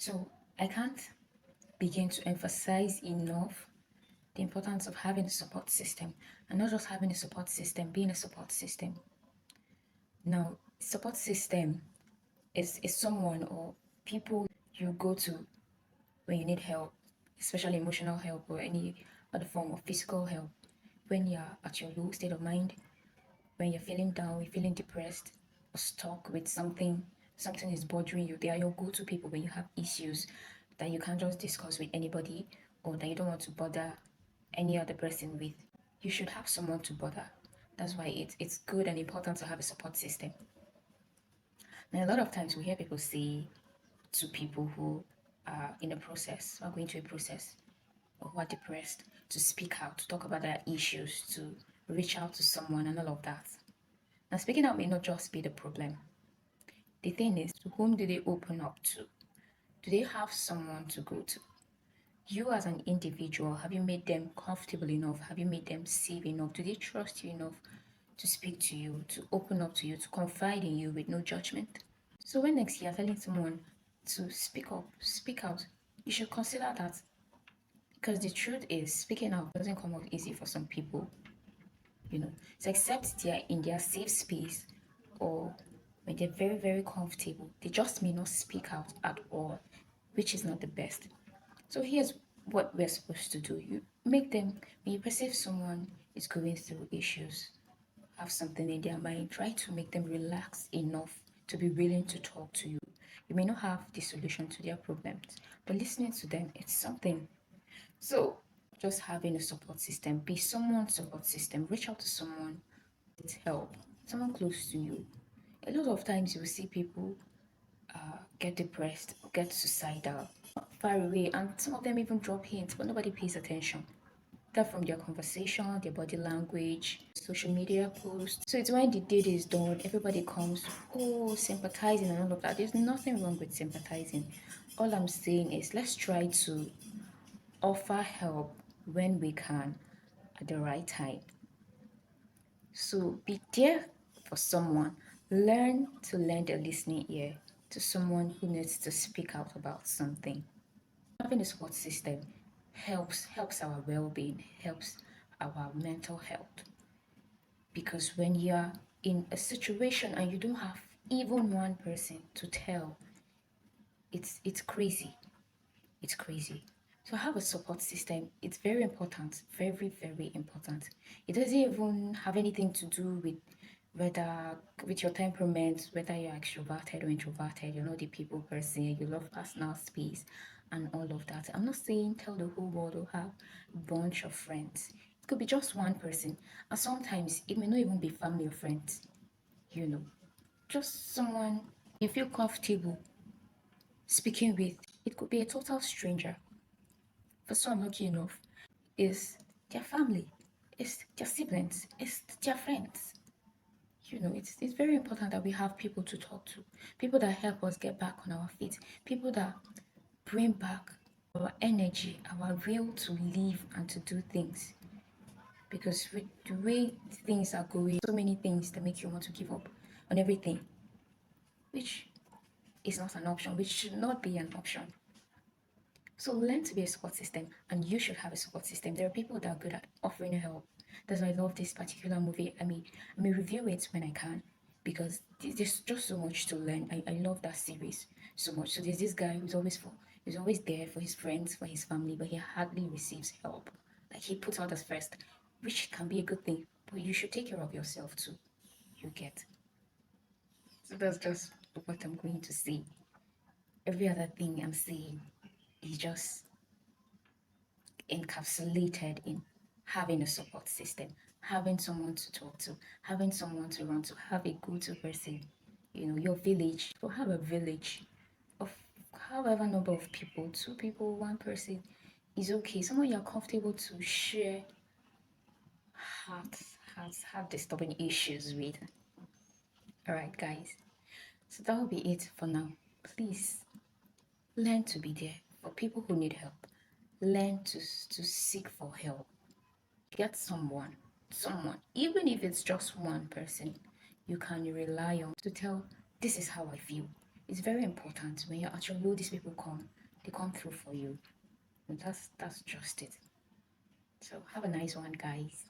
So I can't begin to emphasize enough the importance of having a support system, and not just having a support system, being a support system. Now, support system is someone or people you go to when you need help, especially emotional help or any other form of physical help. When you're at your low state of mind, when you're feeling down, you're feeling depressed or stuck with something, something is bothering you. They are your go-to people when you have issues that you can't just discuss with anybody or that you don't want to bother any other person with. You should have someone to bother. That's why it's good and important to have a support system. Now, a lot of times we hear people say to people who are in a process, or going through a process, or who are depressed, to speak out, to talk about their issues, to reach out to someone, and all of that. Now, speaking out may not just be the problem. The thing is, to whom do they open up to? Do they have someone to go to? You, as an individual, have you made them comfortable enough? Have you made them safe enough? Do they trust you enough to speak to you, to open up to you, to confide in you with no judgment? So when next you're telling someone to speak up, speak out, you should consider that, because the truth is speaking out doesn't come out easy for some people. So except they're in their safe space or when they're very, very comfortable, they just may not speak out at all, which is not the best. So here's what we're supposed to do. You make them, when you perceive someone is going through issues, have something in their mind, try to make them relax enough to be willing to talk to you. You may not have the solution to their problems, but listening to them, it's something. So just having a support system, be someone's support system, reach out to someone with help, someone close to you. A lot of times you will see people get depressed, get suicidal, far away, and some of them even drop hints, but nobody pays attention. That from their conversation, their body language, social media posts. So it's when the deed is done, everybody comes, oh, sympathizing and all of that. There's nothing wrong with sympathizing. All I'm saying is let's try to offer help when we can at the right time. So be there for someone. Learn to lend a listening ear to someone who needs to speak out about something. Having a support system helps our well-being, helps our mental health. Because when you're in a situation and you don't have even one person to tell, it's crazy. It's crazy. So have a support system. It's very important, very, very important. It doesn't even have anything to do with whether with your temperament, whether you're extroverted or introverted, you're not the people person, you love personal space and all of that. I'm not saying tell the whole world to have a bunch of friends. It could be just one person. And sometimes it may not even be family or friends, you know. Just someone you feel comfortable speaking with. It could be a total stranger. For some lucky enough, is their family, it's their siblings, it's their friends. It's very important that we have people to talk to, people that help us get back on our feet, people that bring back our energy, our will to live and to do things. Because with the way things are going, so many things that make you want to give up on everything, which is not an option, which should not be an option. So learn to be a support system, and you should have a support system. There are people that are good at offering help. That's why I love this particular movie. I may review it when I can because there's just so much to learn. I love that series so much. So there's this guy who's always there for his friends, for his family, but he hardly receives help. Like he puts others first, which can be a good thing, but you should take care of yourself too. You get. So that's just what I'm going to say. Every other thing I'm saying is just encapsulated in having a support system, having someone to talk to, having someone to run to, have a go-to person. Your village, or have a village of however number of people, two people, one person is okay. Someone you're comfortable to share heart disturbing issues with. All right, guys. So that will be it for now. Please learn to be there for people who need help. Learn to seek for help. Get someone, even if it's just one person, you can rely on to tell, this is how I feel. It's very important when you're at your low, these people come, they come through for you. And that's just it. So have a nice one, guys.